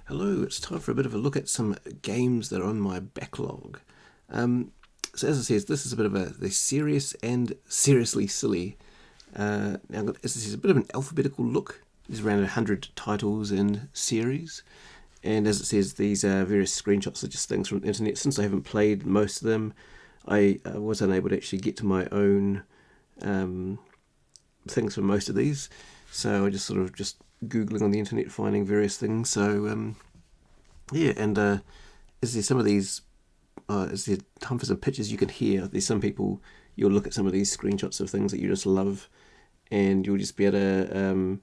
Hello, it's time for a bit of a look at some games that are on my backlog. So as it says, this is a bit of the serious and seriously silly. Now, as it says, a bit of an alphabetical look. There's around 100 titles and series. And as it says, these various screenshots are just things from the internet. Since I haven't played most of them, I was unable to actually get to my own things for most of these. So I just sort of just Googling on the internet, finding various things. So yeah, and is there some of these? Is there time for some pictures you can hear? There's some people you'll look at some of these screenshots of things that you just love, and you'll just be able to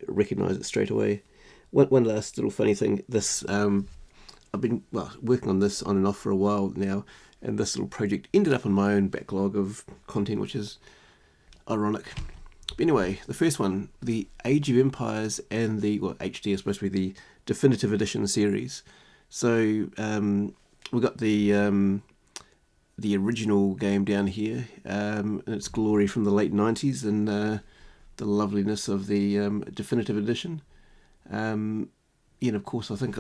recognize it straight away. One last little funny thing. This I've been working on this on and off for a while now, and this little project ended up on my own backlog of content, which is ironic. But anyway, the first one, the Age of Empires and HD is supposed to be the definitive edition series. So we got the original game down here, and its glory from the late 90s, and the loveliness of the definitive edition. And of course, I think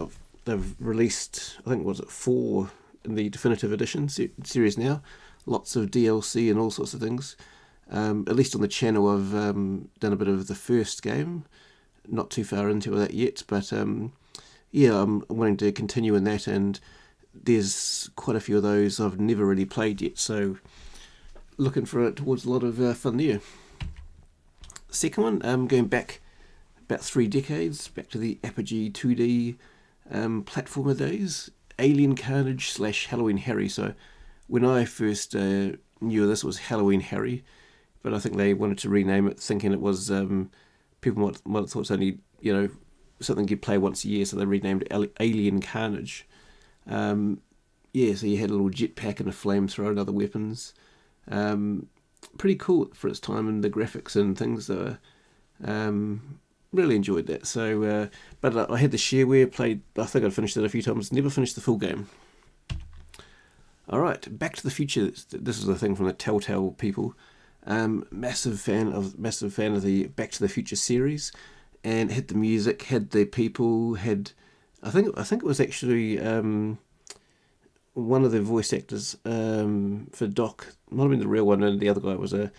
they've released, I think, was it 4 in the definitive edition series now. Lots of DLC and all sorts of things. At least on the channel, I've done a bit of the first game. Not too far into that yet, but yeah, I'm wanting to continue in that, and there's quite a few of those I've never really played yet, so looking for it towards a lot of fun there. Second one, going back about 3 decades, back to the Apogee 2D platformer days, Alien Carnage / Halloween Harry. So when I first knew this was Halloween Harry, but I think they wanted to rename it, thinking it was people might have thought it's only something you'd play once a year, so they renamed it Alien Carnage. Yeah, so you had a little jetpack and a flamethrower and other weapons. Pretty cool for its time, and the graphics and things. Really enjoyed that. So, but I had the shareware, played. I think I'd finished it a few times. Never finished the full game. All right, Back to the Future. This is the thing from the Telltale people. Massive fan of the Back to the Future series, and had the music, had the people, had I think it was actually one of the voice actors for Doc. Might have been the real one, and the other guy was a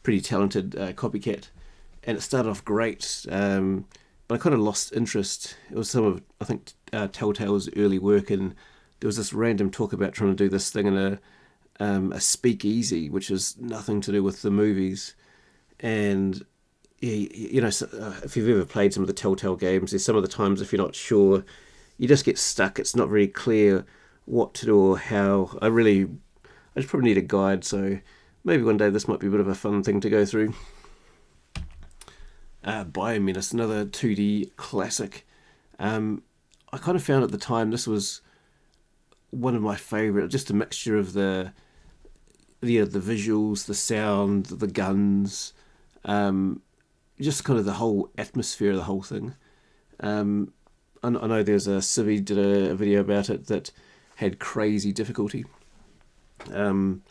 pretty talented copycat. And it started off great, but I kind of lost interest. It was some of, I think, Telltale's early work, and there was this random talk about trying to do this thing in a speakeasy, which is nothing to do with the movies. And if you've ever played some of the Telltale games, there's some of the times if you're not sure, you just get stuck. It's not very clear what to do or how. I just probably need a guide, so maybe one day this might be a bit of a fun thing to go through. Biomenace, another 2D classic. I kind of found at the time this was one of my favourite, just a mixture of the visuals, the sound, the guns, just kind of the whole atmosphere of the whole thing. I know there's a Civi did a video about it that had crazy difficulty. I'd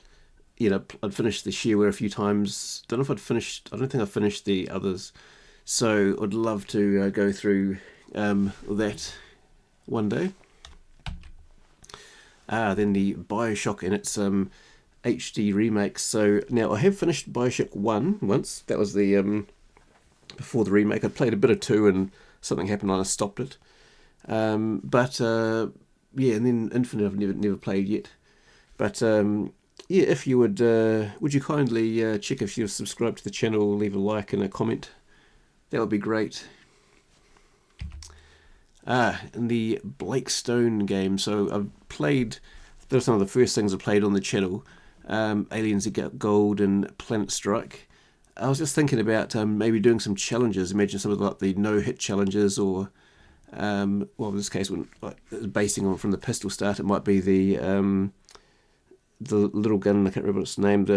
finished the shareware a few times. I don't think I finished the others. So I'd love to go through that one day. Then the Bioshock and its HD remakes. So now I have finished Bioshock 1 once. That was the before the remake. I played a bit of 2 and something happened and I stopped it. But yeah, and then Infinite I've never played yet. But yeah, if you would you kindly check if you've subscribed to the channel, leave a like and a comment. That would be great. And the Blake Stone game. So I've played, those are some of the first things I played on the channel. Aliens Gold and Planet Strike. I was just thinking about maybe doing some challenges. Imagine some of the no-hit challenges, or in this case, basing on from the pistol start, it might be the little gun. I can't remember what it's named.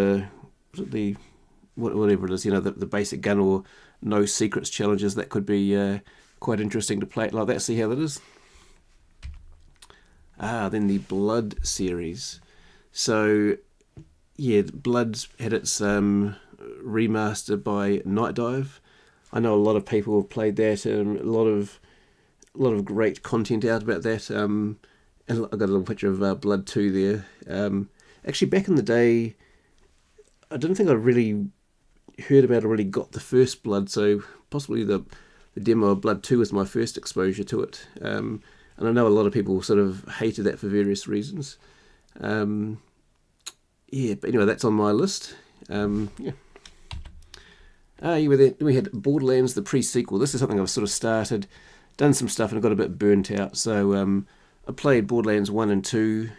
Whatever it is, the basic gun, or no secrets challenges. That could be quite interesting to play it like that. See how that is. Then the Blood series. So yeah, Blood's had its remastered by Night Dive. I know a lot of people have played that, and a lot of a lot of great content out about that. And I got a little picture of Blood 2 there. Actually, back in the day, I didn't think I really heard about or really got the first Blood, so possibly the demo of Blood 2 was my first exposure to it. And I know a lot of people sort of hated that for various reasons. Yeah, but anyway, that's on my list. Yeah. We had Borderlands, the pre-sequel. This is something I've sort of started, done some stuff, and I got a bit burnt out. So I played Borderlands 1 and 2.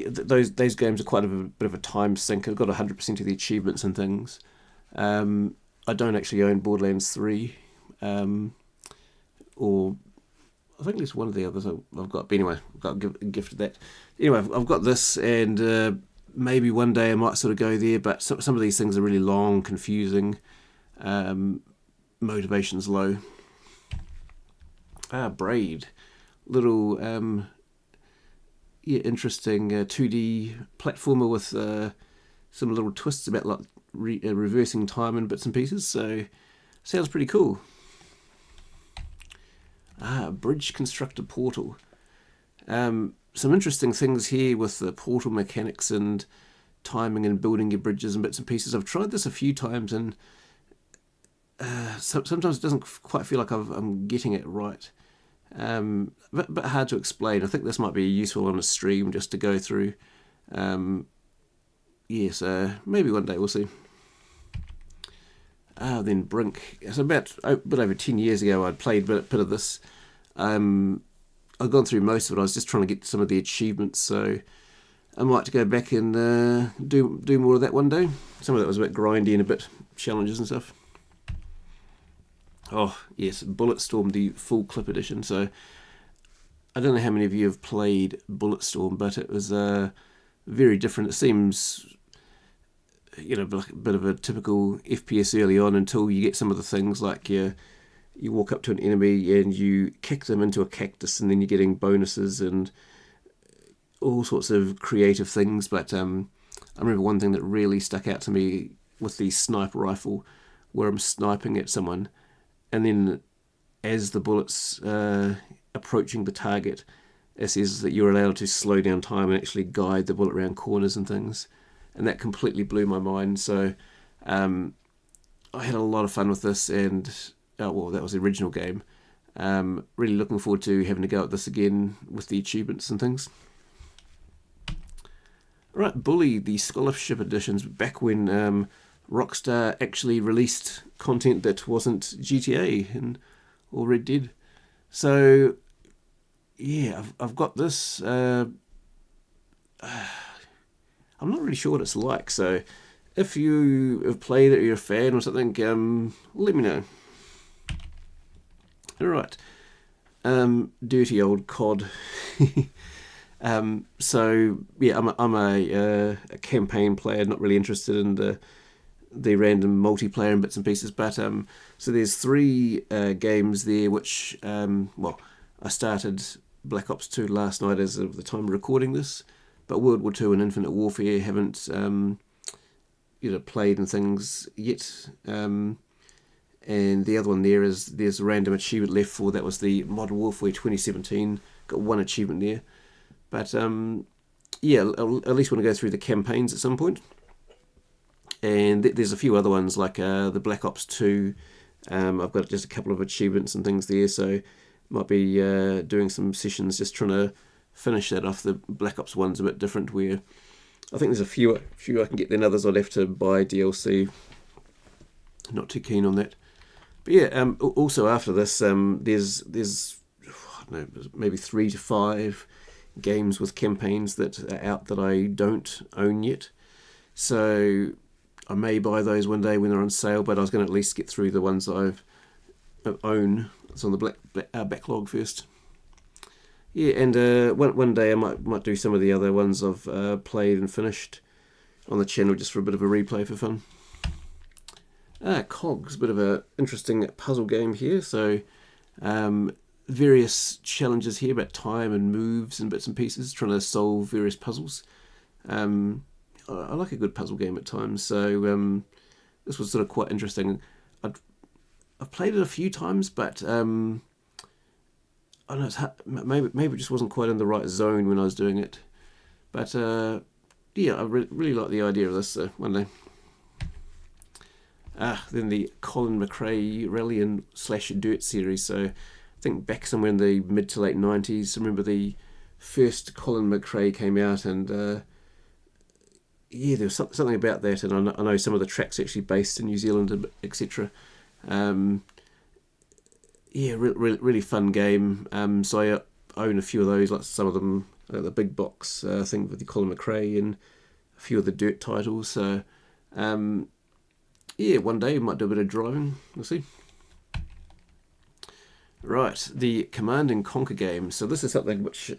Those games are quite a bit of a time sink. I've got 100% of the achievements and things. I don't actually own Borderlands 3. Or I think at least one of the others I've got. But anyway, I've got a gift of that. Anyway, I've got this, and maybe one day I might sort of go there, but some of these things are really long, confusing, motivation's low. Braid. Little, interesting 2D platformer with some little twists about like reversing time and bits and pieces, so sounds pretty cool. Bridge Constructor Portal. Some interesting things here with the portal mechanics and timing and building your bridges and bits and pieces. I've tried this a few times, and sometimes it doesn't quite feel like I'm getting it right. But hard to explain. I think this might be useful on a stream just to go through. So maybe one day we'll see. Then Brink. It's about a bit over 10 years ago I'd played a bit of this. I've gone through most of it. I was just trying to get some of the achievements, so I might go back and do more of that one day. Some of that was a bit grindy and a bit challenges and stuff. Oh, yes, Bulletstorm, the full clip edition. So I don't know how many of you have played Bulletstorm, but it was very different. It seems, a bit of a typical FPS early on until you get some of the things like you walk up to an enemy and you kick them into a cactus, and then you're getting bonuses and all sorts of creative things. But I remember one thing that really stuck out to me with the sniper rifle, where I'm sniping at someone, and then as the bullet's approaching the target, it says that you're allowed to slow down time and actually guide the bullet around corners and things. And that completely blew my mind. So I had a lot of fun with this, and that was the original game. Really looking forward to having to go at this again with the achievements and things. Right, Bully, the Scholarship Editions, back when Rockstar actually released content that wasn't GTA or Red Dead. So, yeah, I've got this. I'm not really sure what it's like, so if you have played it or you're a fan or something, let me know. Alright. Dirty old COD. So yeah, I'm a campaign player, not really interested in the random multiplayer and bits and pieces. But so there's 3 games there, which I started Black Ops 2 last night as of the time of recording this, but World War 2 and Infinite Warfare haven't played and things yet. And the other one there's a random achievement left for, that was the Modern Warfare 2017. Got 1 achievement there. But I'll at least want to go through the campaigns at some point. And there's a few other ones like the Black Ops 2. I've got just a couple of achievements and things there, so might be doing some sessions just trying to finish that off. The Black Ops 1's a bit different, where I think there's a few I can get, then others I'd have to buy DLC. Not too keen on that. But yeah, also after this, there's I don't know, maybe 3 to 5 games with campaigns that are out that I don't own yet. So I may buy those one day when they're on sale, but I was going to at least get through the ones that I own. It's on the backlog first. Yeah, and one day I might do some of the other ones I've played and finished on the channel, just for a bit of a replay for fun. Cogs, a bit of an interesting puzzle game here. So various challenges here about time and moves and bits and pieces, trying to solve various puzzles. I like a good puzzle game at times, so this was sort of quite interesting. I've played it a few times, but I know it's hard, maybe it just wasn't quite in the right zone when I was doing it. But yeah, I really like the idea of this one day. Then the Colin McRae Rally and / Dirt series. So I think back somewhere in the mid to late 90s, I remember the first Colin McRae came out, and yeah, there was something about that, and I know some of the tracks actually based in New Zealand, etc. Yeah, really fun game. So I own a few of those, like some of them, the big box thing with the Colin McRae and a few of the Dirt titles. So yeah, one day we might do a bit of driving. We'll see. Right, the Command and Conquer game. So this is something which,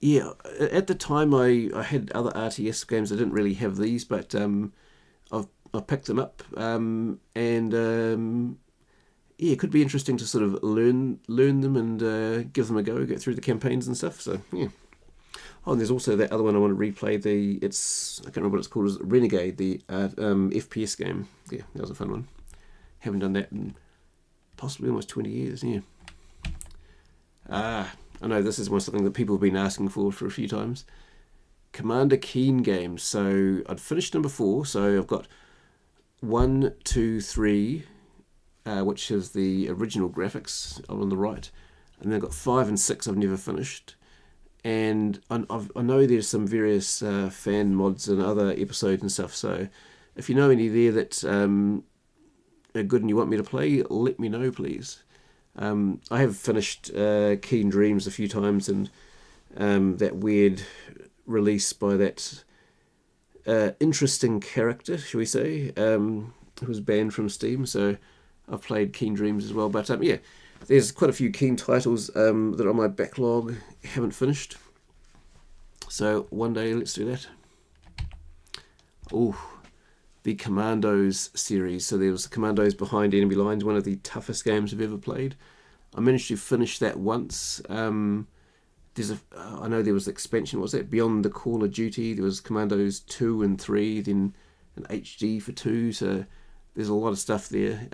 yeah, at the time I had other RTS games. I didn't really have these, but I've picked them up, and yeah, it could be interesting to sort of learn them and give them a go, get through the campaigns and stuff. So yeah. Oh, and there's also that other one I want to replay. I can't remember what it's called. It's Renegade, the FPS game. Yeah, that was a fun one. Haven't done that in possibly almost 20 years. Yeah. I know this is something that people have been asking for a few times. Commander Keen games. So I'd finished number 4. So I've got 1, 2, 3. Which is the original graphics on the right, and then I've got 5 and 6 I've never finished, and I know there's some various fan mods and other episodes and stuff, so if you know any there that are good and you want me to play, let me know, please. I have finished Keen Dreams a few times, and that weird release by that interesting character, shall we say, who was banned from Steam, so I've played Keen Dreams as well, but yeah, there's quite a few Keen titles that are on my backlog, haven't finished. So one day, let's do that. Oh, the Commandos series. So there was the Commandos Behind Enemy Lines, one of the toughest games I've ever played. I managed to finish that once. I know there was the expansion. What was that? Beyond the Call of Duty. There was Commandos 2 and 3, then an HD for 2. So there's a lot of stuff there.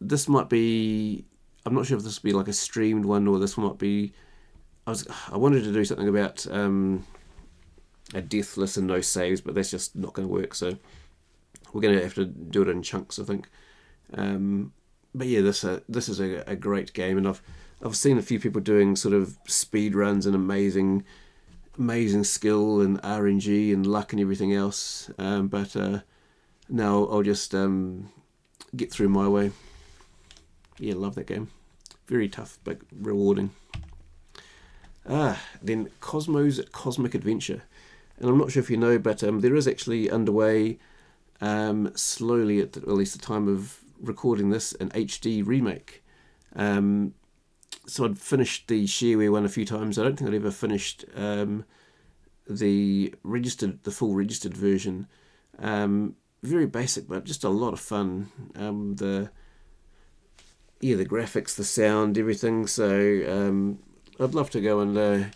This might be... I'm not sure if this will be like a streamed one, or this might be... I wanted to do something about a deathless and no saves, but that's just not going to work, so we're going to have to do it in chunks, I think. But yeah, this is a great game, and I've seen a few people doing sort of speed runs and amazing skill and RNG and luck and everything else, but now I'll just get through my way. Yeah, love that game. Very tough, but rewarding. Then Cosmo's Cosmic Adventure. And I'm not sure if you know, but there is actually underway, slowly at least the time of recording this, an HD remake. So I'd finished the shareware one a few times. I don't think I'd ever finished the full registered version. Very basic, but just a lot of fun. The graphics, the sound, everything. So I'd love to go and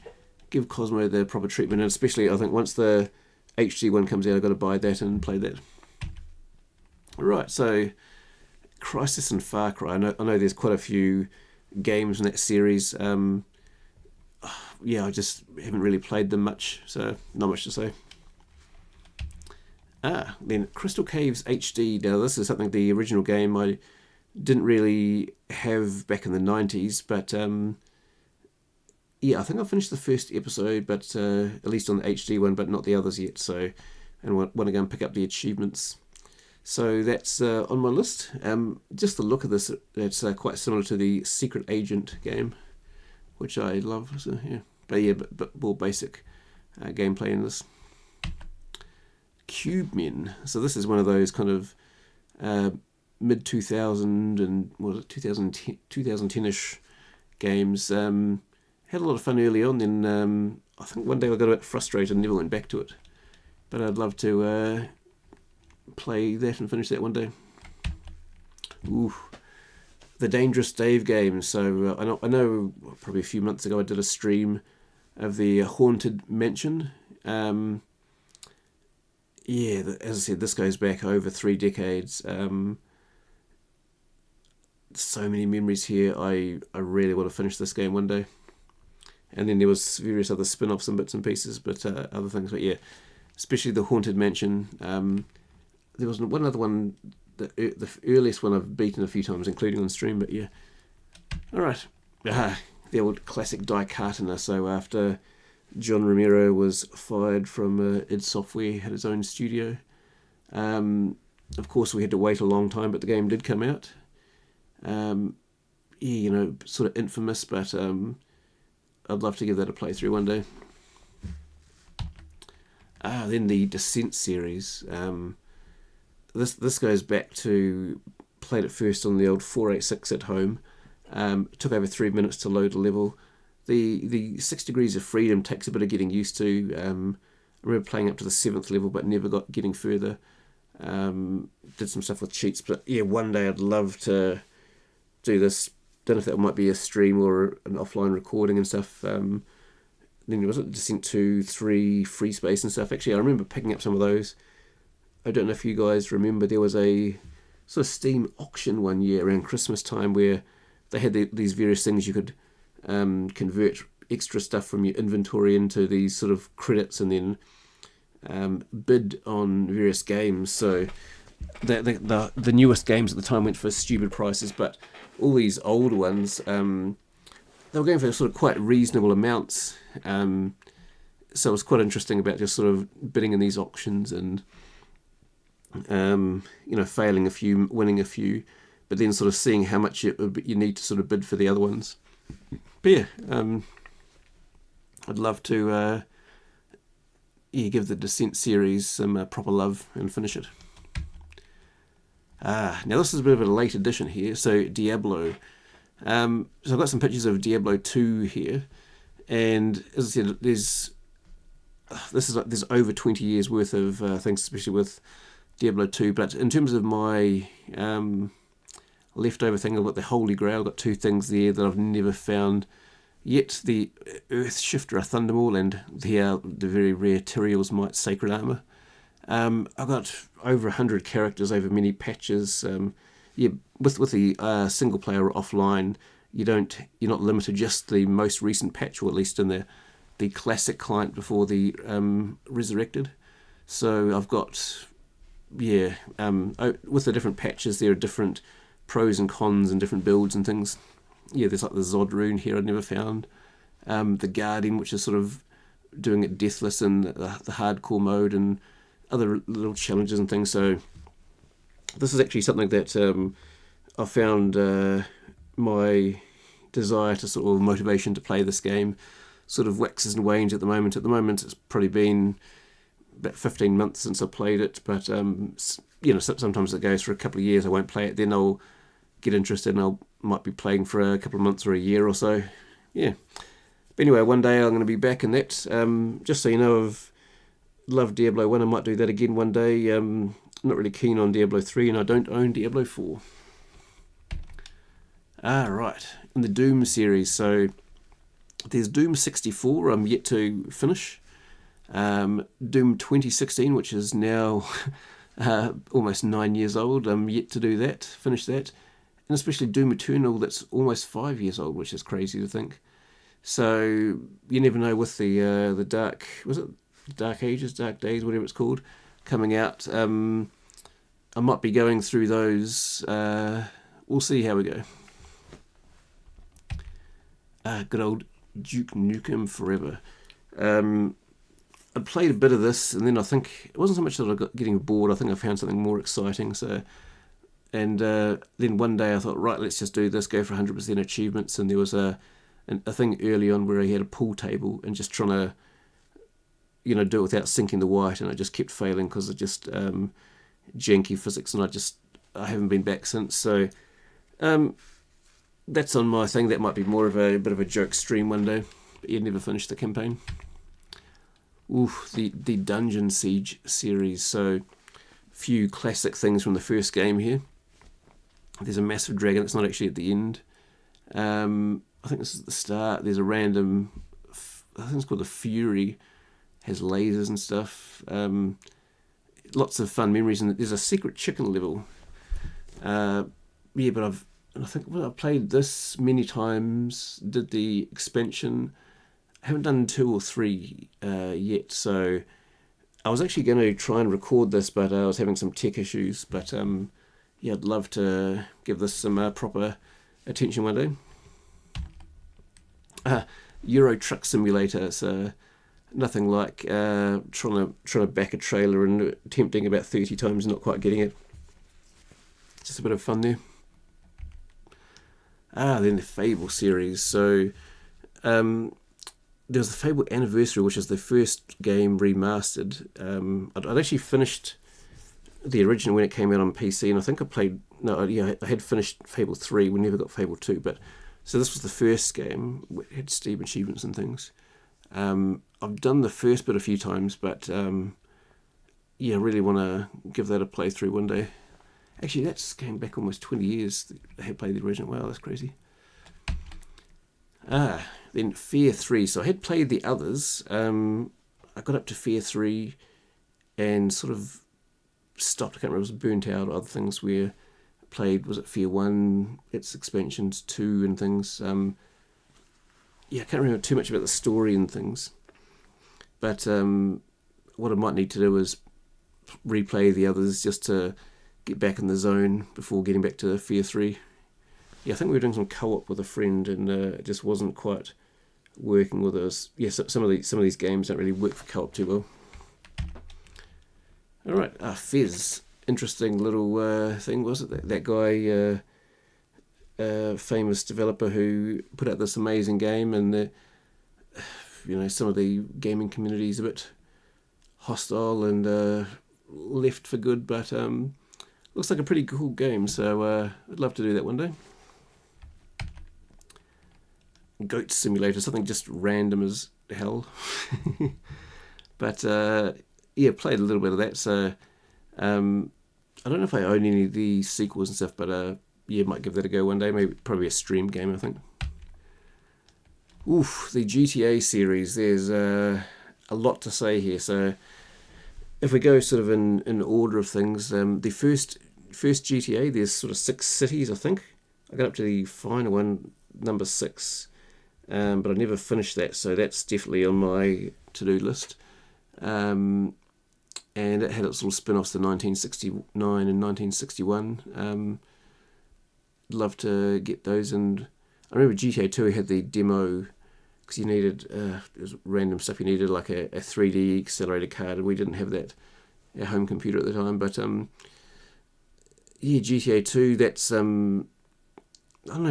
give Cosmo the proper treatment, and especially I think once the HD one comes out, I've got to buy that and play that. Right, so Crysis and Far Cry. I know there's quite a few games in that series. Yeah, I just haven't really played them much, so not much to say. Then Crystal Caves HD. Now this is something, the original game I didn't really have back in the 90s, but yeah, I think I finished the first episode, but at least on the HD one, but not the others yet. So, and want to go and pick up the achievements. So that's on my list. Just the look of this, it's quite similar to the Secret Agent game, which I love. So yeah, but more basic gameplay in this. Cube Men. So this is one of those kind of mid 2000 and what was it, 2010-ish games. Had a lot of fun early on, then I think one day I got a bit frustrated and never went back to it. But I'd love to play that and finish that one day. Ooh, the Dangerous Dave games. So I know probably a few months ago I did a stream of the Haunted Mansion. Yeah, as I said, this goes back over 3 decades. so many memories here. I really want to finish this game one day. And then there was various other spin-offs and bits and pieces, but other things. But yeah, especially the Haunted Mansion. There was one other one, the earliest one I've beaten a few times, including on stream. But yeah, all right. The old classic Daikatana. So after John Romero was fired from id Software, had his own studio. Of course, we had to wait a long time, but the game did come out. Yeah, sort of infamous, but I'd love to give that a playthrough one day. Then the Descent series. This goes back to, played it first on the old 486 at home. It took over 3 minutes to load a level. The 6 Degrees of Freedom takes a bit of getting used to. I remember playing up to the 7th level, but never got getting further. Did some stuff with cheats, but yeah, one day I'd love to do this. Don't know if that might be a stream or an offline recording and stuff. Then there was Descent 2, 3, Free Space and stuff. Actually, I remember picking up some of those. I don't know if you guys remember, there was a sort of Steam auction one year around Christmas time where they had these various things you could convert extra stuff from your inventory into these sort of credits and then bid on various games. So the newest games at the time went for stupid prices, but all these old ones, they were going for sort of quite reasonable amounts. So it was quite interesting about just sort of bidding in these auctions and failing a few, winning a few, but then sort of seeing how much you need to sort of bid for the other ones. But yeah, I'd love to give the Descent series some proper love and finish it. Now this is a bit of a late edition here, so Diablo. So I've got some pictures of Diablo 2 here, and as I said, there's over 20 years worth of things, especially with Diablo 2. But in terms of my leftover thing, I've got the Holy Grail. I've got 2 things there that I've never found yet: the Earth Shifter, a Thundermaul, and the very rare Tyrael's Might Sacred Armor. I've got over 100 characters over many patches. With the single player or offline, you're not limited just the most recent patch, or at least in the classic client before the resurrected. So I've got with the different patches, there are different pros and cons and different builds and things. Yeah, there's like the Zod rune here I'd never found. The Guardian, which is sort of doing it deathless in the hardcore mode, and other little challenges and things. So this is actually something that I found my desire to sort of motivation to play this game sort of waxes and wanes at the moment. At the moment, it's probably been about 15 months since I played it, but sometimes it goes for a couple of years. I won't play it, then I'll get interested and might be playing for a couple of months or a year or so. Yeah. But anyway, one day I'm going to be back in that. Just so you know, I've loved Diablo 1. I might do that again one day. I'm not really keen on Diablo 3, and I don't own Diablo 4. Right. In the Doom series, so there's Doom 64 I'm yet to finish. Doom 2016, which is now almost 9 years old. I'm yet to do that, finish that. And especially Doom Eternal, that's almost 5 years old, which is crazy to think. So you never know with the Dark Ages, Dark Days, whatever it's called, coming out. I might be going through those. We'll see how we go. Good old Duke Nukem Forever. I played a bit of this, and then I think it wasn't so much that I got getting bored. I think I found something more exciting. So, and then one day I thought, right, let's just do this. Go for 100% achievements. And there was a thing early on where he had a pool table and just trying to, do it without sinking the white, and I just kept failing because of just janky physics, and I haven't been back since. So, that's on my thing. That might be more of a bit of a joke stream one day. But you never finished the campaign. The Dungeon Siege series. So, few classic things from the first game here. There's a massive dragon. It's not actually at the end. I think this is the start. There's a random, I think it's called the Fury. Has lasers and stuff. Lots of fun memories. And there's a secret chicken level. But and I think, well, I've played this many times, did the expansion. I haven't done 2 or 3 yet, so I was actually going to try and record this, but I was having some tech issues. But yeah, I'd love to give this some proper attention one day. Euro Truck Simulator. So nothing like trying to back a trailer and attempting about 30 times and not quite getting it. Just a bit of fun there. Then the Fable series. So there was the Fable Anniversary, which is the first game remastered. I'd actually finished the original when it came out on PC, and I think I had finished Fable 3. We never got Fable 2, but so this was the first game. It had Steam achievements and things. I've done the first bit a few times, but yeah, I really want to give that a playthrough one day. Actually, that's came back almost 20 years. I had played the original. Wow, that's crazy. Then Fear 3. So I had played the others. I got up to Fear 3 and sort of stopped. I can't remember, it was burnt out or other things where I played, was it Fear 1, its expansions 2 and things. Yeah, I can't remember too much about the story and things. But what I might need to do is replay the others just to get back in the zone before getting back to Fear 3. Yeah, I think we were doing some co-op with a friend, and it just wasn't quite working with us. Yeah, so some of these games don't really work for co-op too well. All right, Fez, interesting little thing, was it? That guy, famous developer who put out this amazing game, and some of the gaming community is a bit hostile and left for good, but looks like a pretty cool game. So I'd love to do that one day. Goat Simulator, something just random as hell. But yeah, played a little bit of that. So I don't know if I own any of the sequels and stuff, but yeah, might give that a go one day. Maybe probably a stream game, I think. Oof, the GTA series. There's a lot to say here. So if we go sort of in order of things, the first GTA, there's sort of 6 cities, I think. I got up to the final one, number 6. But I never finished that, so that's definitely on my to-do list. And it had its little spin-offs, the 1969 and 1961. Love to get those, and I remember GTA 2 had the demo, because you needed, it was random stuff, you needed like a 3D accelerated card, and we didn't have that at home computer at the time, but yeah, GTA 2, that's... I don't know,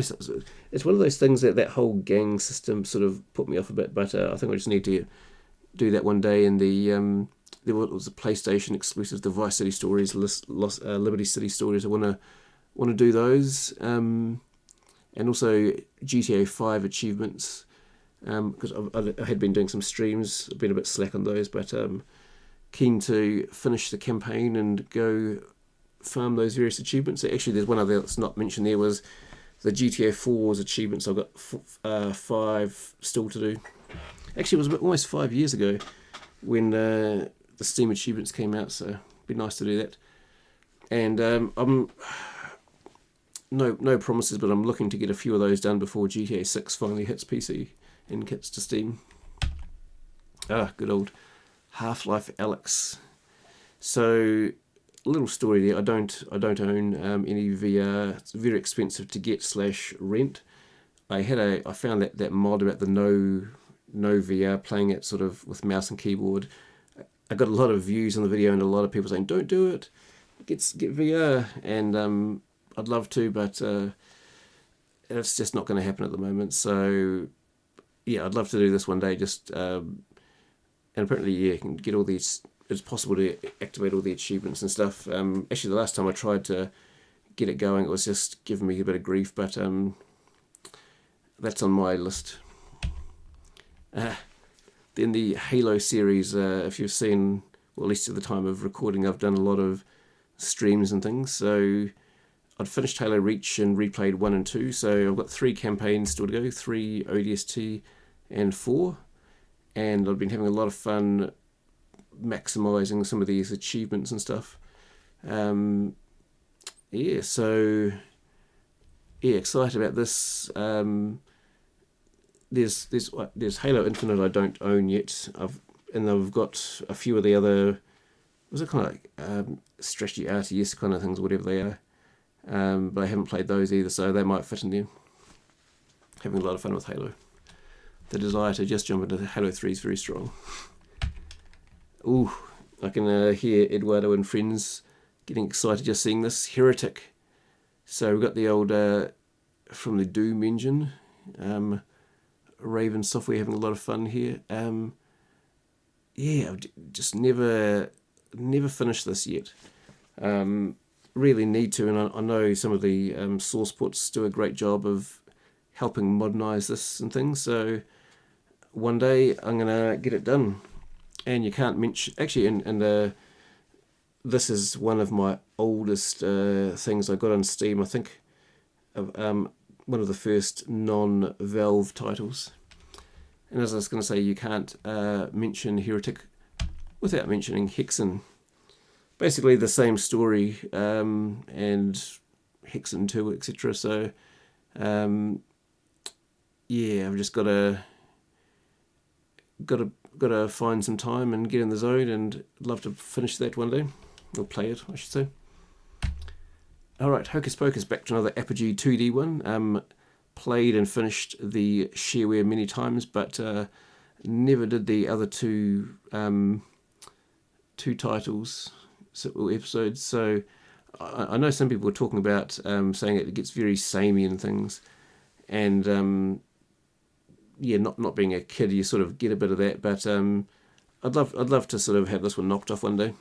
it's one of those things that whole gang system sort of put me off a bit, but I think I just need to do that one day. And there was a PlayStation exclusive, the Vice City Stories, Liberty City Stories. I want to do those, and also GTA 5 achievements, because I had been doing some streams. I've been a bit slack on those, but keen to finish the campaign and go farm those various achievements. Actually, there's one other that's not mentioned there, was the GTA 4's achievements. I've got 5 still to do. Actually, it was almost 5 years ago when the Steam achievements came out, so it'd be nice to do that. And I'm no promises, but I'm looking to get a few of those done before GTA 6 finally hits PC and gets to Steam. Good old Half-Life Alyx. So, little story there. I don't own any VR. It's very expensive to get / rent. I found that mod about the no VR, playing it sort of with mouse and keyboard. I got a lot of views on the video, and a lot of people saying, "Don't do it. Get VR." And I'd love to, but it's just not going to happen at the moment. So yeah, I'd love to do this one day. Just and apparently, yeah, you can get all these. It's possible to activate all the achievements and stuff. Actually, the last time I tried to get it going, it was just giving me a bit of grief, but that's on my list. Then the Halo series, if you've seen, well, at least at the time of recording, I've done a lot of streams and things. So I'd finished Halo Reach and replayed 1 and 2, so I've got 3 campaigns still to go, 3 ODST and 4, and I've been having a lot of fun maximising some of these achievements and stuff. Yeah, so yeah, excited about this. There's Halo Infinite I don't own yet. I've got a few of the other, was it kind of like strategy RTS kind of things, whatever they are. But I haven't played those either, so they might fit in there. Having a lot of fun with Halo. The desire to just jump into Halo 3 is very strong. Ooh, I can hear Eduardo and friends getting excited just seeing this. Heretic. So we've got the old, from the Doom engine, Raven Software having a lot of fun here. Yeah, I've just never finished this yet. Really need to, and I know some of the source ports do a great job of helping modernize this and things, so one day I'm gonna get it done. And you can't mention, actually, and this is one of my oldest things I got on Steam, I think, one of the first non-Valve titles. And as I was going to say, you can't mention Heretic without mentioning Hexen. Basically the same story, and Hexen 2, etc. So, yeah, I've just got to find some time and get in the zone, and I'd love to finish that one day, or play it, I should say. Alright, Hocus Pocus, back to another Apogee 2D one. Played and finished the shareware many times, but never did the other two titles or episodes. So I know some people were talking about saying it gets very samey and things, and yeah, not being a kid, you sort of get a bit of that. But I'd love to sort of have this one knocked off one day.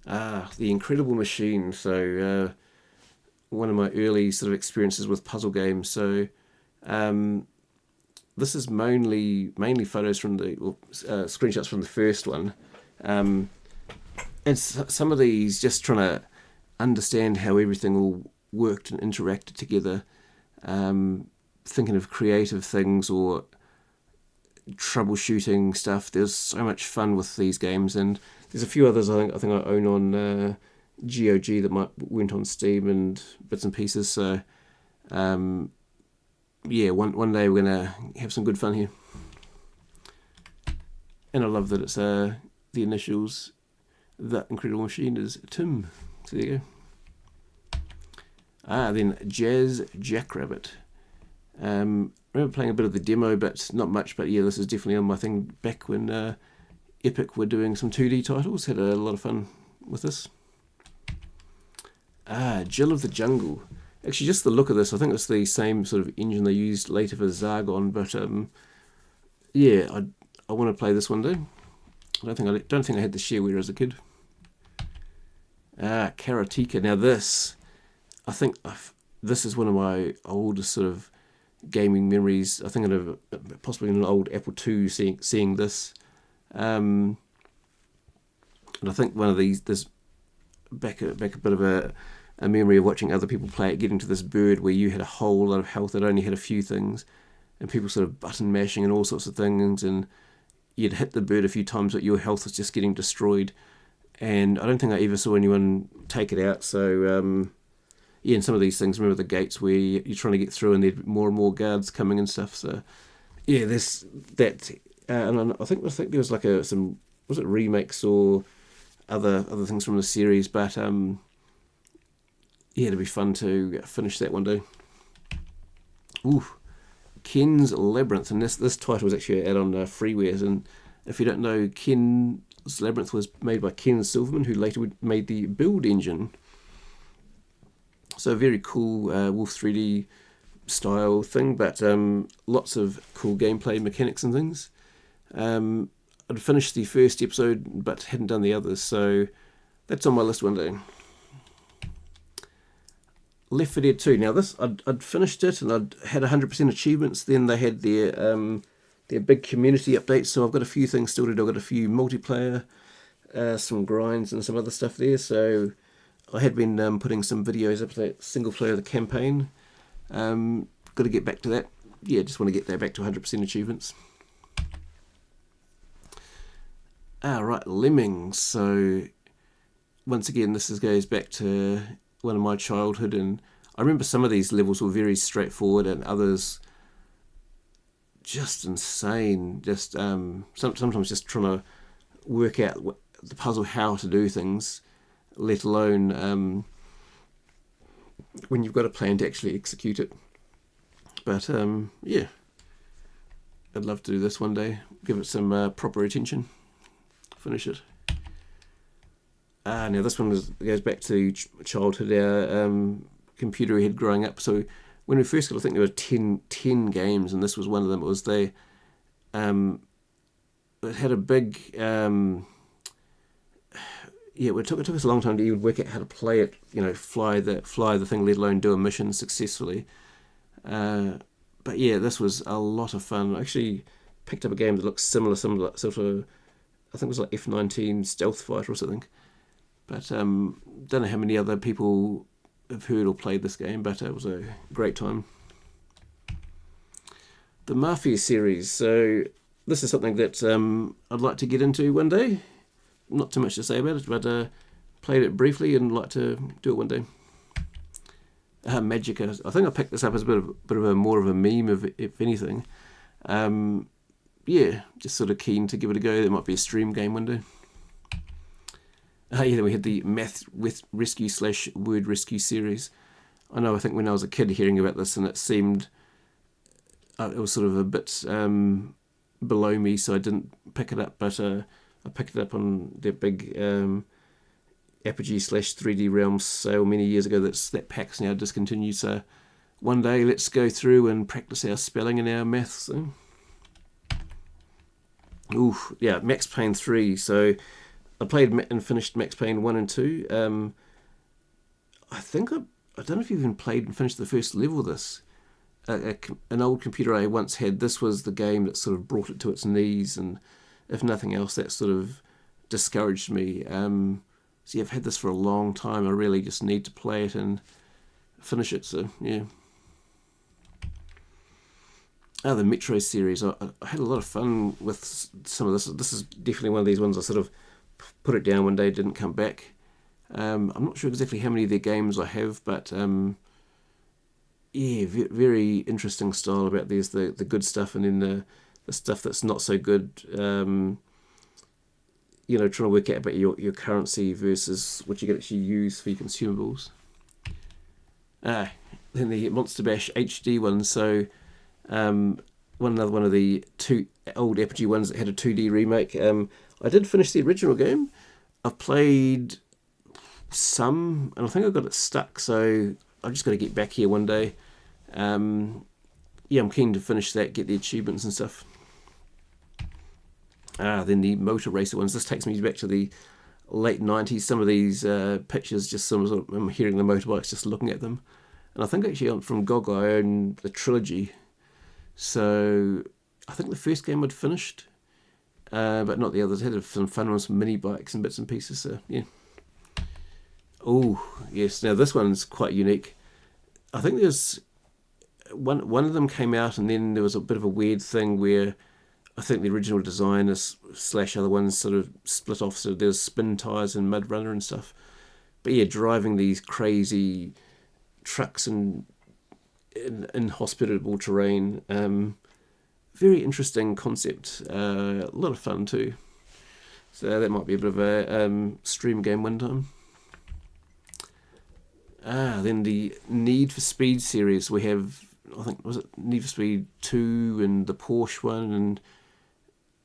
The Incredible Machine. So one of my early sort of experiences with puzzle games. So this is mainly photos from screenshots from the first one, and some of these just trying to understand how everything all worked and interacted together. Thinking of creative things or troubleshooting stuff. There's so much fun with these games, and there's a few others I think I own on GOG that went on Steam and bits and pieces. So yeah, one day we're gonna have some good fun here. And I love that it's the initials. That Incredible Machine is Tim. So there you go. Then Jazz Jackrabbit. I remember playing a bit of the demo, but not much. But yeah, this is definitely on my thing back when Epic were doing some 2D titles. Had a lot of fun with this. Jill of the Jungle. Actually, just the look of this, I think it's the same sort of engine they used later for Zargon. But yeah, I want to play this one day. I don't think I had the shareware as a kid. Karateka. Now this, I think this is one of my oldest sort of gaming memories. I think I've possibly in an old Apple II seeing this, and I think one of these, there's back a bit of a memory of watching other people play it, getting to this bird where you had a whole lot of health, it only had a few things, and people sort of button mashing and all sorts of things, and you'd hit the bird a few times but your health was just getting destroyed, and I don't think I ever saw anyone take it out. So yeah, and some of these things, remember the gates where you're trying to get through and there'd more and more guards coming and stuff. So yeah, there's that, and I think there was like some, was it remakes or other things from the series, but yeah, it'd be fun to finish that one day. Ooh, Ken's Labyrinth, and this title was actually out on freewares, and if you don't know, Ken's Labyrinth was made by Ken Silverman, who later made the Build engine. So very cool Wolf 3D style thing, but lots of cool gameplay mechanics and things. I'd finished the first episode but hadn't done the others, so that's on my list one day. Left 4 Dead 2. Now this, I'd finished it and I'd had 100% achievements. Then they had their big community updates, so I've got a few things still to do. I've got a few multiplayer, some grinds and some other stuff there, so I had been putting some videos up to that single player of the campaign. Got to get back to that. Yeah, just want to get that back to 100% achievements. Right, Lemmings. So once again, this goes back to one of my childhood, and I remember some of these levels were very straightforward and others just insane. Just sometimes just trying to work out the puzzle how to do things, let alone when you've got a plan to actually execute it. But yeah, I'd love to do this one day. Give it some proper attention. Finish it. Now this one goes back to childhood, our computer we had growing up. So when we first got, I think there were 10 games, and this was one of them. It was it had a big it took us a long time to even work out how to play it. Fly the thing, let alone do a mission successfully. But yeah, this was a lot of fun. I actually picked up a game that looks similar, sort of. I think it was like F-19 Stealth Fighter or something. But don't know how many other people have heard or played this game, but it was a great time. The Mafia series. So this is something that I'd like to get into one day. Not too much to say about it, but played it briefly and like to do it one day. Magica. I think I picked this up as a bit of a more of a meme, if anything. Yeah, just sort of keen to give it a go. There might be a stream game one day. Yeah, then we had the Math with Rescue / Word Rescue series. I know, I think when I was a kid hearing about this, and it seemed it was sort of a bit below me, so I didn't pick it up, but I picked it up on their big Apogee / 3D Realms sale many years ago. That pack's now discontinued, so one day let's go through and practice our spelling and our maths. So. Ooh, yeah, Max Payne 3. So I played and finished Max Payne 1 and 2. I think I don't know if you even played and finished the first level of this. An old computer I once had, this was the game that sort of brought it to its knees, and if nothing else, that sort of discouraged me. So yeah, I've had this for a long time. I really just need to play it and finish it. So yeah. The Metro series. I had a lot of fun with some of this. This is definitely one of these ones I sort of put it down one day, didn't come back. I'm not sure exactly how many of their games I have, but yeah, very interesting style about these. The good stuff, and then the stuff that's not so good. Trying to work out about your currency versus what you can actually use for your consumables. Then the Monster Bash HD one. So another one of the two old Apogee ones that had a 2D remake. I did finish the original game. I've played some, and I think I got it stuck, so I've just got to get back here one day. Yeah, I'm keen to finish that, get the achievements and stuff. Then the Motor Racer ones. This takes me back to the late 90s. Some of these pictures, just some sort of, I'm hearing the motorbikes, just looking at them. And I think actually from GOG I own the trilogy. So I think the first game I'd finished, but not the others. I had some fun ones, some mini bikes and bits and pieces. So yeah. Oh yes. Now this one's quite unique. I think there's one of them came out, and then there was a bit of a weird thing where I think the original designers / other ones sort of split off. So there's spin tires and Mud Runner and stuff. But yeah, driving these crazy trucks and in inhospitable terrain. Very interesting concept. A lot of fun too. So that might be a bit of a stream game one time. Then the Need for Speed series. We have, I think, was it Need for Speed 2 and the Porsche one, and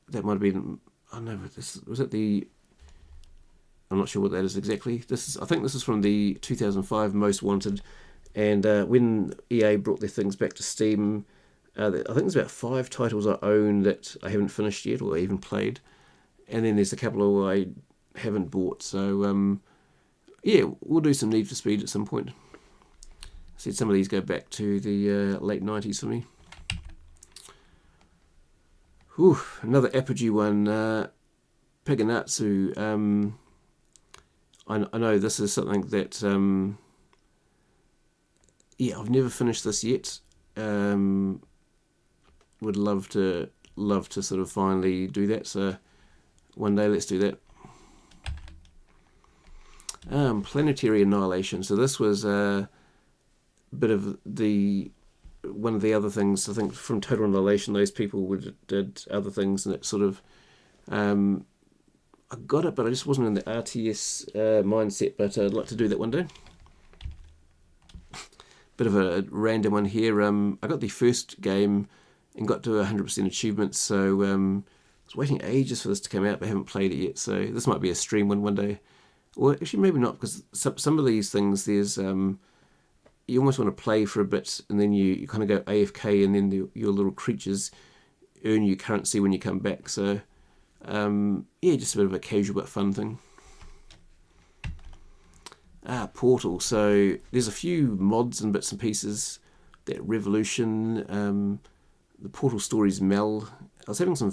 that might have been, I don't know, was it the, I'm not sure what that is exactly. I think this is from the 2005 Most Wanted. And when EA brought their things back to Steam, I think there's about 5 titles I own that I haven't finished yet or even played. And then there's a couple I haven't bought. So, yeah, we'll do some Need for Speed at some point. I said some of these go back to the late 90s for me. Whew, another Apogee one, Piganatsu. I know this is something that... yeah, I've never finished this yet. Would love to sort of finally do that. So one day let's do that. Planetary Annihilation. So this was a bit of one of the other things. I think from Total Annihilation, those people did other things, and it sort of I got it, but I just wasn't in the RTS mindset. But I'd like to do that one day. Bit of a random one here. I got the first game and got to 100% achievements, so I was waiting ages for this to come out, but I haven't played it yet. So this might be a stream one day, or actually maybe not, because some of these things there's you almost want to play for a bit, and then you kind of go AFK, and then your little creatures earn you currency when you come back. So yeah, just a bit of a casual but fun thing. Portal. So there's a few mods and bits and pieces. That Revolution, the Portal Stories Mel. I was having some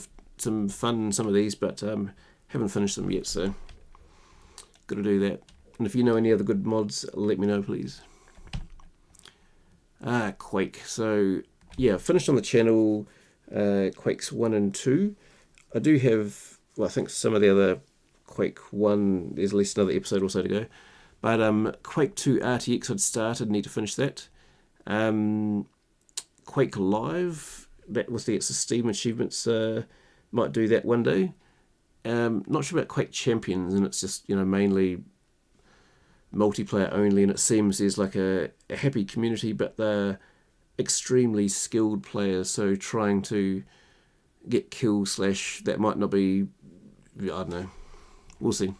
fun in some of these, but haven't finished them yet, so got to do that. And if you know any other good mods, let me know, please. Quake. So yeah, finished on the channel Quakes 1 and 2. I do have, well, I think some of the other Quake 1, there's at least another episode or so to go. But Quake 2 RTX I'd started, need to finish that. Quake Live, that was the Steam achievements, might do that one day. Not sure about Quake Champions, and it's just, mainly multiplayer only, and it seems there's like a happy community, but they're extremely skilled players, so trying to get kills / that might not be, I don't know, we'll see.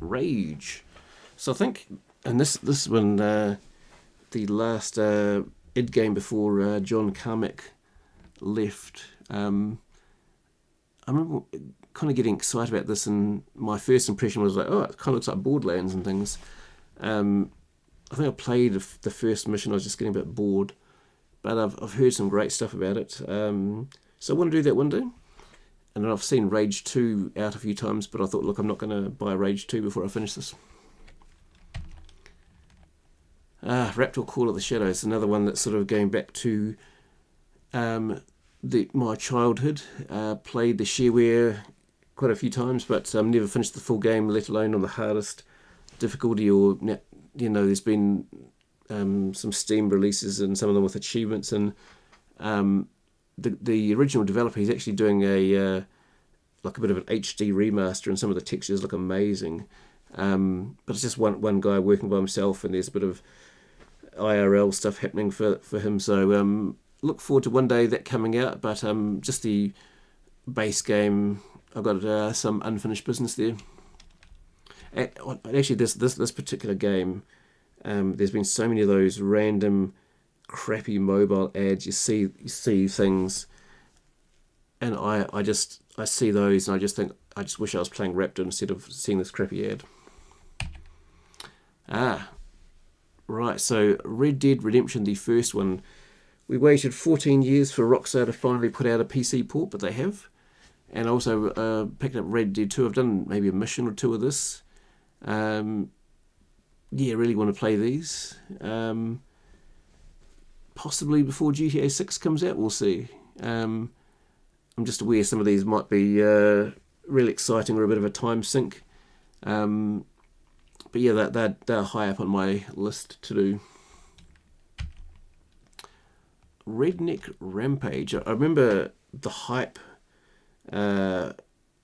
Rage. So I think, and this one, the last id game before John Carmack left, I remember kind of getting excited about this, and my first impression was like, oh, it kind of looks like Borderlands and things. I think I played the first mission, I was just getting a bit bored, but I've heard some great stuff about it, so I want to do that one day. And then I've seen Rage 2 out a few times, but I thought, look, I'm not going to buy Rage 2 before I finish this. Raptor Call of the Shadows, another one that's sort of going back to my childhood. Played the shareware quite a few times, but never finished the full game, let alone on the hardest difficulty. Or there's been some Steam releases, and some of them with achievements, and the original developer, he's actually doing like a bit of an HD remaster, and some of the textures look amazing. But it's just one guy working by himself, and there's a bit of IRL stuff happening for him. So look forward to one day that coming out. But just the base game, I've got some unfinished business there. Actually, this particular game, there's been so many of those random crappy mobile ads. You see things, and I see those, and I just think, I just wish I was playing Raptor instead of seeing this crappy ad. Right, so Red Dead Redemption, the first one, we waited 14 years for Rockstar to finally put out a PC port, but they have. And I also picked up Red Dead 2. I've done maybe a mission or two of this. Yeah, really want to play these. Possibly before GTA 6 comes out, we'll see. I'm just aware some of these might be really exciting or a bit of a time sink. But yeah, they're high up on my list to do. Redneck Rampage. I remember the hype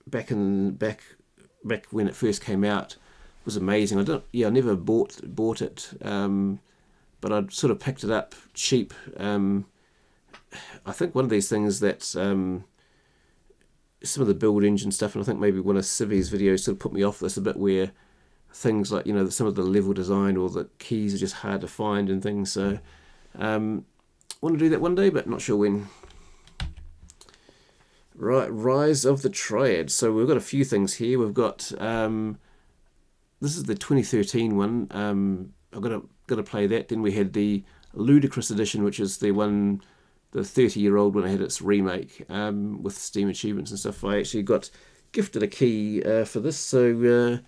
back when it first came out was amazing. I never bought it, but I'd sort of picked it up cheap. I think one of these things that some of the build engine stuff, and I think maybe one of Civi's videos sort of put me off this a bit, where things like, some of the level design or the keys are just hard to find and things. So want to do that one day, but not sure when. Right, Rise of the Triad. So we've got a few things here. We've got this is the 2013 one. I've got to play that. Then we had the Ludicrous Edition, which is the 30-year-old one that had its remake with Steam achievements and stuff. I actually got gifted a key for this, so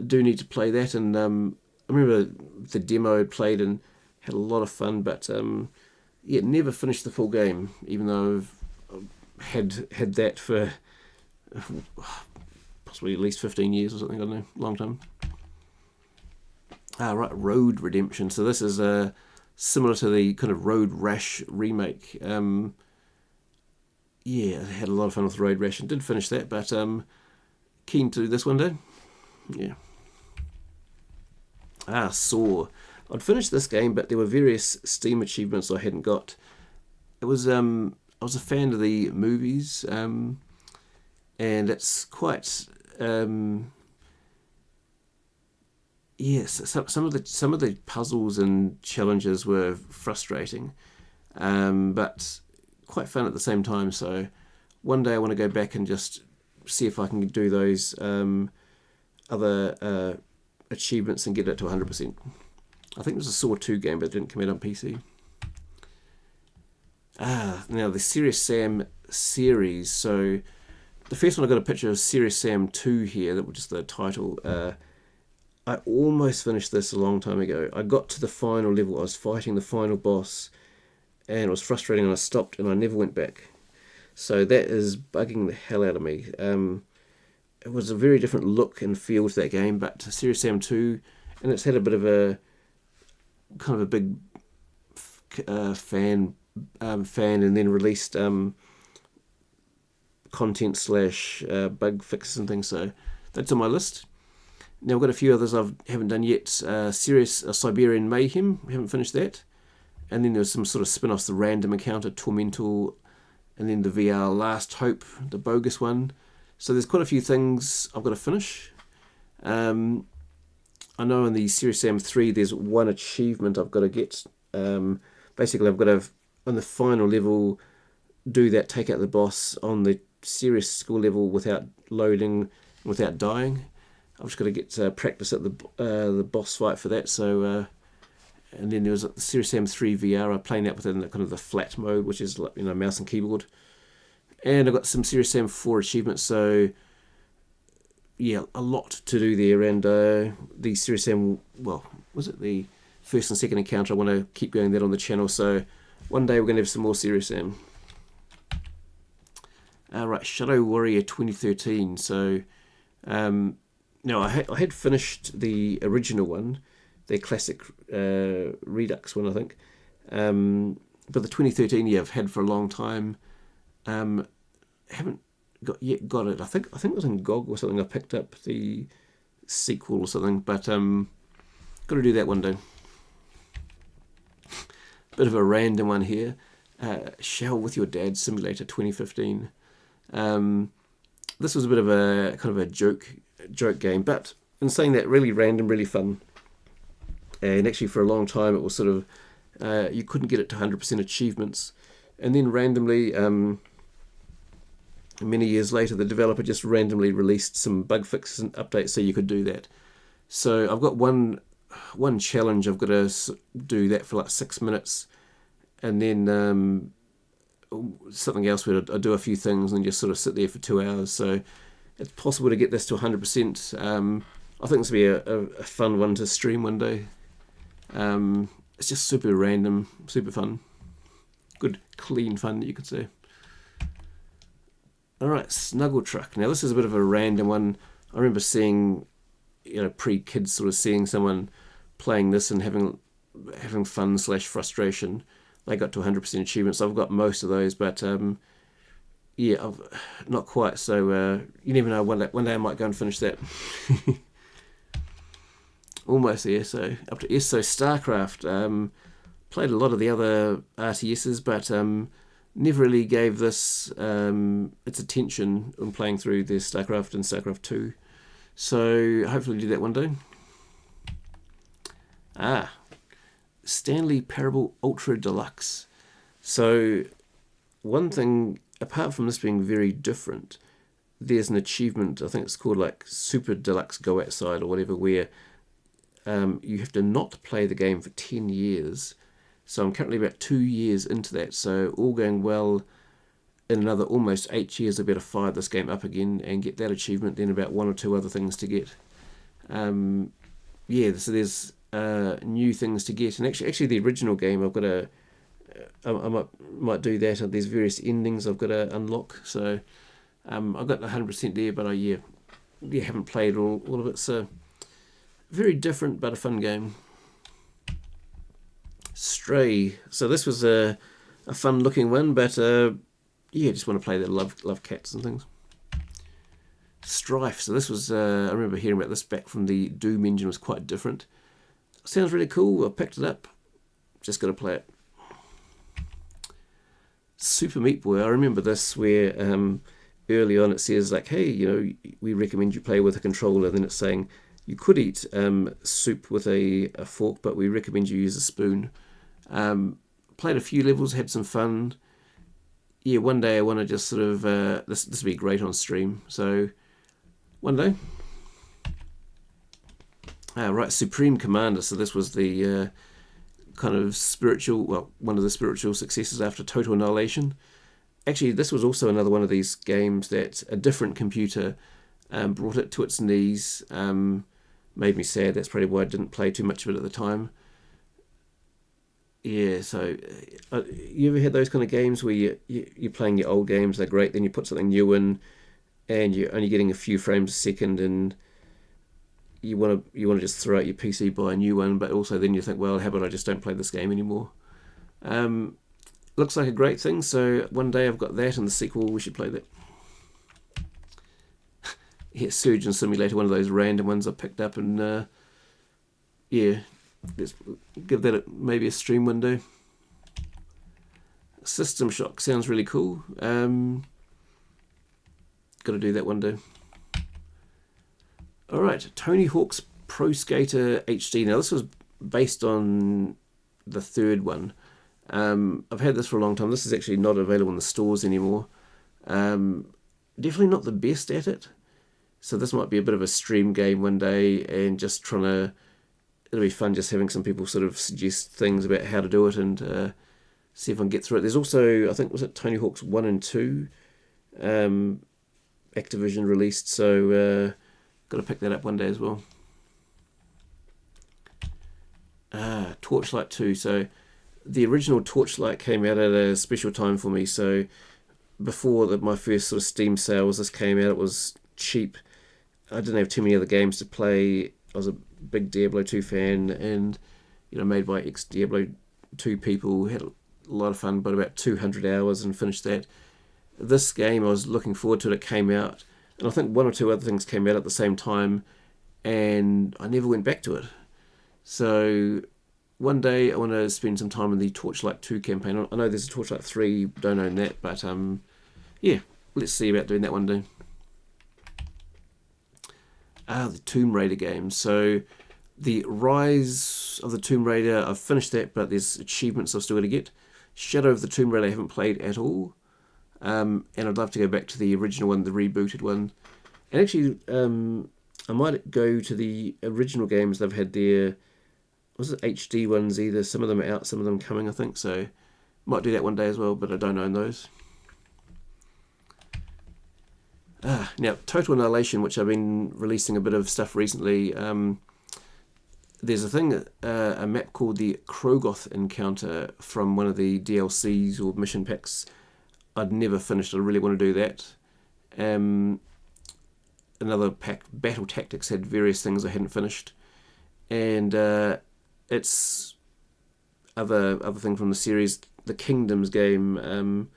do need to play that. And I remember the demo I'd played and had a lot of fun, but never finished the full game, even though I've had that for possibly at least 15 years or something, I don't know, long time. Right, Road Redemption. So this is similar to the kind of Road Rash remake. Yeah, I had a lot of fun with Road Rash and did finish that, but keen to do this one day. Yeah. Saw. I'd finished this game, but there were various Steam achievements I hadn't got. It was I was a fan of the movies, and it's quite yes. Some of the puzzles and challenges were frustrating, but quite fun at the same time. So one day I want to go back and just see if I can do those other achievements and get it to 100%. I think it was a Saw 2 game, but it didn't come out on PC. Now the Serious Sam series. So the first one I got a picture of Serious Sam 2 here, that was just the title. I almost finished this a long time ago. I got to the final level. I was fighting the final boss, and it was frustrating, and I stopped, and I never went back. So that is bugging the hell out of me. It was a very different look and feel to that game, but Serious Sam 2, and it's had a bit of a kind of a big fan, and then released content slash bug fixes and things. So that's on my list. Now I've got a few others I haven't done yet. Serious Siberian Mayhem, we haven't finished that. And then there's some sort of spin-offs, the Random Encounter, Tormental, and then the VR Last Hope, the bogus one. So there's quite a few things I've got to finish. I know in the Serious Sam 3 there's one achievement I've got to get. Basically I've got to, on the final level, do that, take out the boss on the Serious School level without loading, without dying. I've just got to get practice at the boss fight for that. So, and then there was the Serious Sam 3 VR. I'm playing that within kind of the flat mode, which is like, mouse and keyboard. And I've got some Serious Sam 4 achievements. So, yeah, a lot to do there. And the Serious Sam, well, was it the first and second encounter? I want to keep going that on the channel. So one day we're going to have some more Serious Sam. Right, Shadow Warrior 2013. So, no, I had finished the original one, the classic Redux one, I think. But the 2013, yeah, I've had for a long time. Haven't got it. I think it was in GOG or something. I picked up the sequel or something, but got to do that one day. Bit of a random one here. Shell with Your Dad Simulator 2015. This was a bit of a kind of a joke game, but in saying that, really random, really fun. And actually for a long time it was sort of you couldn't get it to 100% achievements, and then randomly many years later the developer just randomly released some bug fixes and updates so you could do that. So I've got one challenge I've got to do that for like 6 minutes, and then something else where I do a few things and just sort of sit there for 2 hours. So it's possible to get this to 100%. I think this will be a fun one to stream one day. It's just super random, super fun. Good, clean fun, you could say. Alright, Snuggle Truck. Now this is a bit of a random one. I remember seeing, pre-kids sort of seeing someone playing this and having fun slash frustration. They got to 100% achievements. I've got most of those, but yeah, I've not quite. So you never know. One day I might go and finish that. Almost there. So up to S. So StarCraft. Played a lot of the other RTSs, but never really gave this its attention when playing through the StarCraft and StarCraft 2. So hopefully do that one day. Stanley Parable Ultra Deluxe. So one thing, apart from this being very different, there's an achievement, I think it's called like Super Deluxe Go Outside or whatever, where you have to not play the game for 10 years. So I'm currently about 2 years into that. So all going well, in another almost 8 years I'll be able to fire this game up again and get that achievement, then about 1 or 2 other things to get. Yeah, so there's new things to get, and actually the original game I've got to I might do that, and there's various endings I've got to unlock. So I've got 100% there, but yeah, haven't played all of it, so very different but a fun game. Stray. So this was a fun looking one, but just want to play that. Love cats and things. Strife. So this was I remember hearing about this back from the Doom engine. It was quite different. Sounds really cool. I picked it up. Just got to play it. Super Meat Boy. I remember this where early on it says like, hey, we recommend you play with a controller. Then it's saying you could eat soup with a fork, but we recommend you use a spoon. Played a few levels, had some fun. Yeah, one day I want to just sort of this would be great on stream. So one day. Right, Supreme Commander. So this was the kind of one of the spiritual successors after Total Annihilation. Actually, this was also another one of these games that a different computer brought it to its knees. Made me sad. That's probably why I didn't play too much of it at the time. Yeah, so you ever had those kind of games where you're playing your old games, they're great, then you put something new in and you're only getting a few frames a second and you want to just throw out your PC, buy a new one, but also then you think, well, how about I just don't play this game anymore? Looks like a great thing, so one day I've got that and the sequel, we should play that. Yeah, Surgeon Simulator, one of those random ones I picked up, and let's give that maybe a stream window. System Shock sounds really cool. Got to do that one day. Alright, Tony Hawk's Pro Skater HD. Now this was based on the third one. I've had this for a long time. This is actually not available in the stores anymore. Definitely not the best at it. So this might be a bit of a stream game one day, and just it'll be fun just having some people sort of suggest things about how to do it and see if I can get through it. There's also, I think, was it Tony Hawk's 1 and 2 Activision released, so got to pick that up one day as well. Torchlight 2. So the original Torchlight came out at a special time for me, so before my first sort of Steam sales, this came out. It was cheap. I didn't have too many other games to play. I was a big Diablo 2 fan, and made by ex-Diablo 2 people. Had a lot of fun, but about 200 hours and finished that. This game, I was looking forward to it. It came out, and I think one or two other things came out at the same time, and I never went back to it. So one day I want to spend some time in the Torchlight 2 campaign. I know there's a Torchlight 3, don't own that, but let's see about doing that one day. The Tomb Raider games. So the Rise of the Tomb Raider, I've finished that, but there's achievements I've still got to get. Shadow of the Tomb Raider I haven't played at all. And I'd love to go back to the original one, the rebooted one. And actually, I might go to the original games they've had there. Was it HD ones either? Some of them are out, some of them coming, I think. So might do that one day as well, but I don't own those. Now, Total Annihilation, which I've been releasing a bit of stuff recently, there's a map called the Krogoth Encounter from one of the DLCs or mission packs. I'd never finished. I really want to do that. Another pack, Battle Tactics, had various things I hadn't finished. And it's other thing from the series, the Kingdoms game.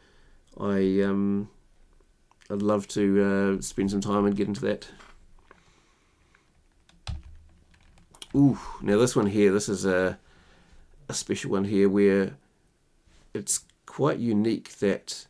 I'd love to spend some time and get into that. Ooh, now this one here, this is a special one here where it's quite unique that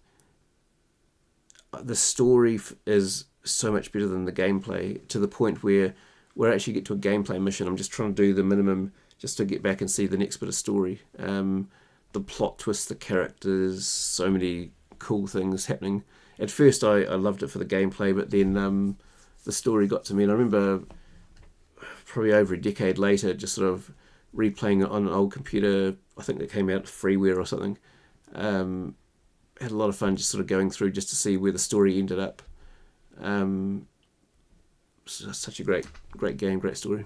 the story is so much better than the gameplay, to the point where I actually get to a gameplay mission, I'm just trying to do the minimum just to get back and see the next bit of story. The plot twist, the characters, so many cool things happening. At first I loved it for the gameplay, but then the story got to me, and I remember probably over a decade later just sort of replaying it on an old computer. I think it came out freeware or something. Had a lot of fun just sort of going through just to see where the story ended up. Such a great game, great story.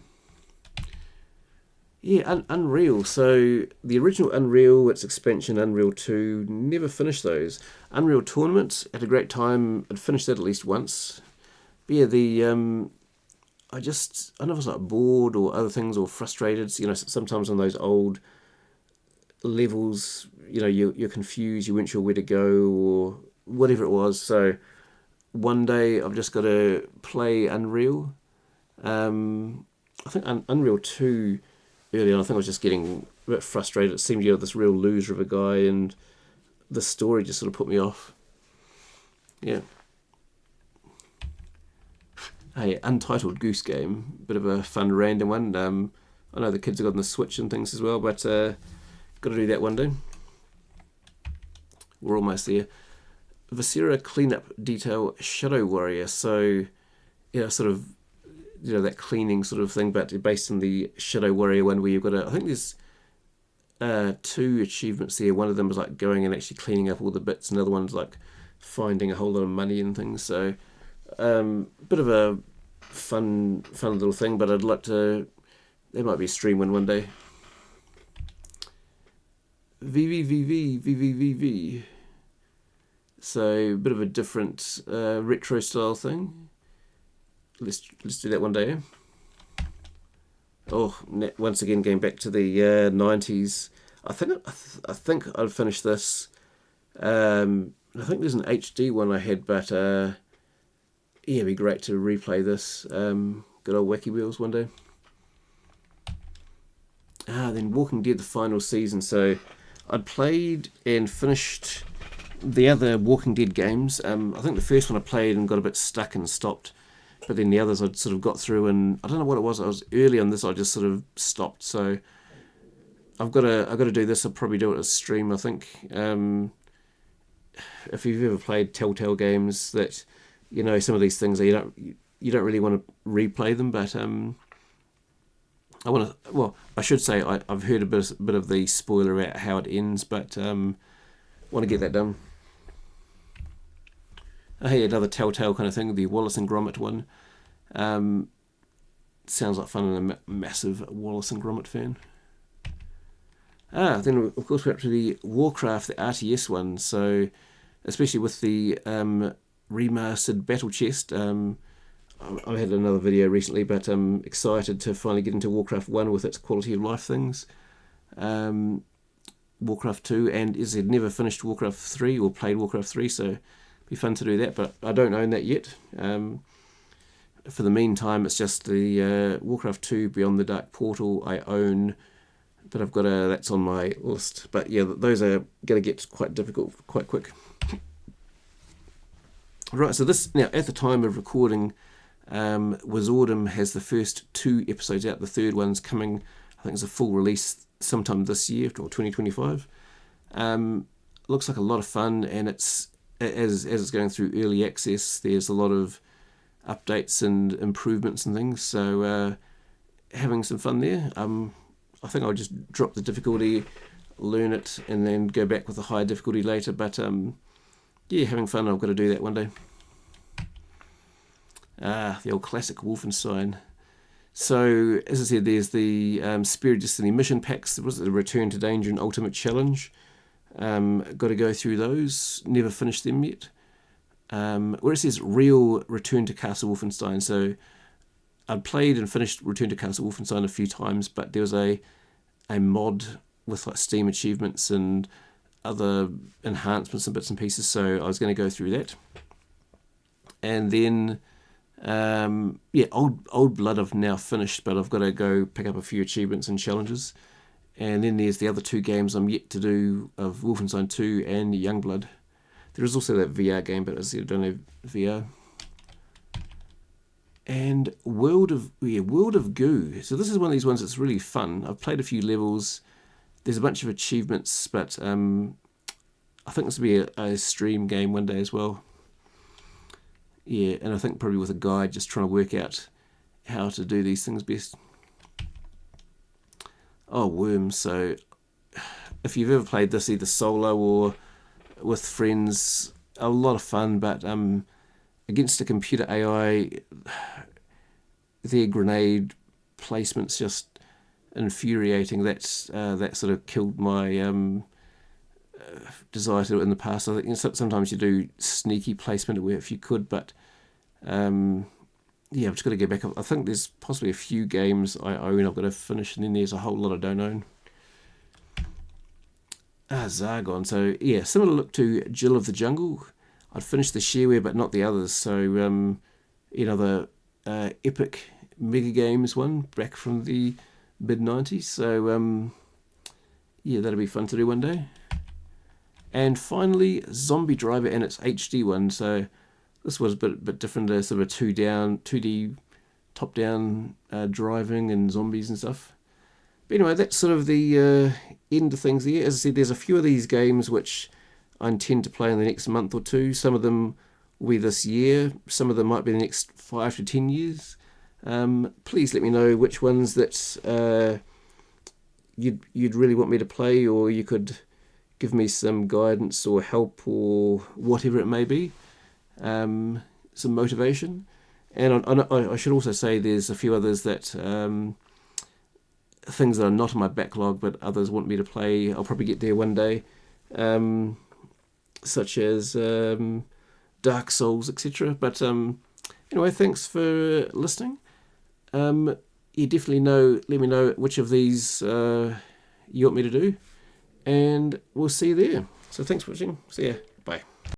Yeah, Unreal. So the original Unreal, its expansion, Unreal 2, never finished those. Unreal Tournament, had a great time. I'd finished that at least once. But yeah, I don't know if I was like bored or other things or frustrated. You know, sometimes on those old levels, you know, you're confused, you weren't sure where to go or whatever it was. So one day I've just got to play Unreal. I think Unreal 2 early on, I think I was just getting a bit frustrated. It seemed, you know, this real loser of a guy, and the story just sort of put me off. Yeah. Hey, Untitled Goose Game, bit of a fun random one. I know the kids have got on the Switch and things as well, but got to do that one day. We're almost there. Viscera Cleanup Detail Shadow Warrior. So, yeah, sort of, you know, that cleaning sort of thing, but based on the Shadow Warrior one where you've got to, I think there's 2 achievements there. One of them is like going and actually cleaning up all the bits. Another one's like finding a whole lot of money and things. So, bit of a fun little thing, but I'd like to, there might be a stream one day. VVVV. So, a bit of a different retro style thing. Let's do that one day. Oh, once again going back to the 90s. I think I'll finish this. I think there's an HD one I had, but yeah, it'd be great to replay this. Good old Wacky Wheels one day. Then Walking Dead, the final season. So I'd played and finished the other Walking Dead games. I think the first one I played and got a bit stuck and stopped. But then the others I'd sort of got through, and I don't know what it was. I was early on this. I just sort of stopped. So I've got to do this. I'll probably do it as a stream, I think. If you've ever played Telltale games, that you know some of these things that you don't really want to replay them, but I want to. Well, I should say I've heard a bit of the spoiler about how it ends, but want to get that done. Hey, another Telltale kind of thing, the Wallace and Gromit one. Sounds like fun, and a massive Wallace and Gromit fan. Then of course we're up to the Warcraft, the RTS one. So, especially with the remastered Battle Chest. I had another video recently, but I'm excited to finally get into Warcraft 1 with its quality of life things. Warcraft 2, and as I'd never finished Warcraft 3 or played Warcraft 3, so it'd be fun to do that, but I don't own that yet. For the meantime, it's just the Warcraft 2 Beyond the Dark Portal I own, but I've got that's on my list. But yeah, those are going to get quite difficult quite quick. Right, so this, now at the time of recording, Wizardom has the first 2 episodes out. The third one's coming, I think it's a full release sometime this year, or 2025. Looks like a lot of fun, and it's as it's going through early access, there's a lot of updates and improvements and things, so having some fun there. I think I'll just drop the difficulty, learn it, and then go back with a higher difficulty later, but yeah, having fun. I've got to do that one day. The old classic Wolfenstein. So, as I said, there's the Spirit Destiny mission packs. There was the Return to Danger and Ultimate Challenge. Got to go through those. Never finished them yet. Where it says Real Return to Castle Wolfenstein. So, I'd played and finished Return to Castle Wolfenstein a few times, but there was a mod with like Steam achievements and other enhancements and bits and pieces. So, I was going to go through that. And then yeah, Old Blood I've now finished, but I've got to go pick up a few achievements and challenges. And then there's the other 2 games I'm yet to do of Wolfenstein 2 and Youngblood. There is also that VR game, but as I said, I don't have VR. And World of Goo. So this is one of these ones that's really fun. I've played a few levels. There's a bunch of achievements, but I think this will be a stream game one day as well. Yeah, and I think probably with a guide, just trying to work out how to do these things best. Oh, Worms. So if you've ever played this either solo or with friends, a lot of fun, but against a computer AI, their grenade placement's just infuriating. That sort of killed my desire to do it in the past. I think sometimes you do sneaky placement where if you could, but yeah, I've just got to get back up. I think there's possibly a few games I own I've got to finish, and then there's a whole lot I don't own. Zargon. So yeah, similar look to Jill of the Jungle. I'd finished the shareware but not the others. So the Epic Mega Games one back from the mid-90s. So yeah, that'll be fun to do one day. And finally, Zombie Driver and its HD one. So this was a bit different, sort of a 2D top-down driving and zombies and stuff. But anyway, that's sort of the end of things there. As I said, there's a few of these games which I intend to play in the next month or two. Some of them will be this year. Some of them might be the next 5 to 10 years. Please let me know which ones that you'd really want me to play, or you could give me some guidance or help or whatever it may be. Some motivation. And I should also say there's a few others that things that are not on my backlog but others want me to play. I'll probably get there one day, such as Dark Souls, etc. But anyway, thanks for listening. You definitely let me know which of these you want me to do, and we'll see you there. So thanks for watching. See ya.